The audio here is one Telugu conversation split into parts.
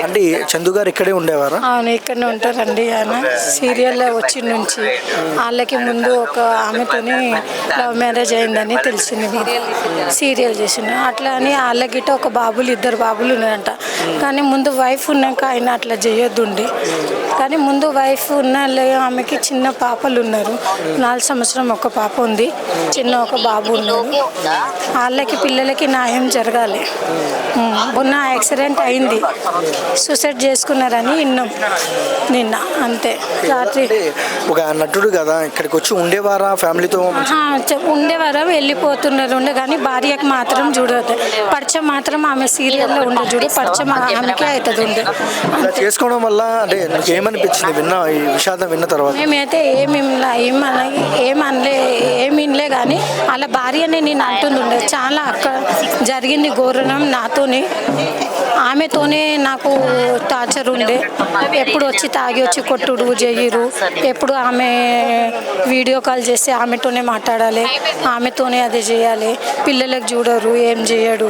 అంటే చందు గారు ఇక్కడే ఉండేవారా? అవును, ఇక్కడనే ఉంటారండి. ఆయన సీరియల్లో వచ్చి నుంచి వాళ్ళకి ముందు ఒక ఆమెతోని లవ్ మ్యారేజ్ అయిందని తెలిసింది. సీరియల్ చేసిన అట్లా అని వాళ్ళకి ఒక బాబులు, 2 బాబులు ఉన్నారంట. కానీ ముందు వైఫ్ ఉన్నాక ఆయన అట్లా చేయొద్దుండి. కానీ ముందు వైఫ్ ఉన్న ఆమెకి చిన్న పాపలు ఉన్నారు. 4 సంవత్సరం ఒక పాప ఉంది, చిన్న ఒక బాబు ఉన్నారు. వాళ్ళకి పిల్లలకి న్యాయం జరగాలి. మొన్న యాక్సిడెంట్ అయింది, సూసైడ్ చేసుకున్నారని విన్నాం నిన్న. అంతే. రాత్రి ఒక నటుడు కదా, ఇక్కడికి వచ్చి ఉండేవారా ఫ్యామిలీతో? ఉండేవారా, వెళ్ళిపోతున్నారు కానీ భార్యకు మాత్రం చూడదు. పరిచయం మాత్రం ఆమె సీరియల్లో ఉండే చూడు, పరిచయం ఆమెకే అవుతుంది. ఉండే చేసుకోవడం వల్ల అంటే నాకు ఏమనిపించింది ఈ విషాదం విన్న తర్వాత? మేమైతే ఏమిలే కానీ వాళ్ళ భార్యనే నేను అంటుంది ఉండే. చాలా అక్కడ జరిగింది ఘోరణం నాతోనే, ఆమెతోనే నాకు టార్చర్ ఉండే. ఎప్పుడు వచ్చి తాగి వచ్చి కొట్టుడు చెయ్యరు. ఎప్పుడు ఆమె వీడియో కాల్ చేసి ఆమెతోనే మాట్లాడాలి, ఆమెతోనే అది చేయాలి. పిల్లలకు చూడరు, ఏం చేయడు.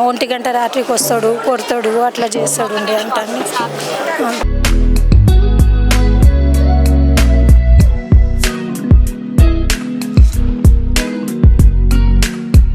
1 గంట రాత్రికి వస్తాడు, కొడతాడు, అట్లా చేస్తాడు ఉండే అంటాను.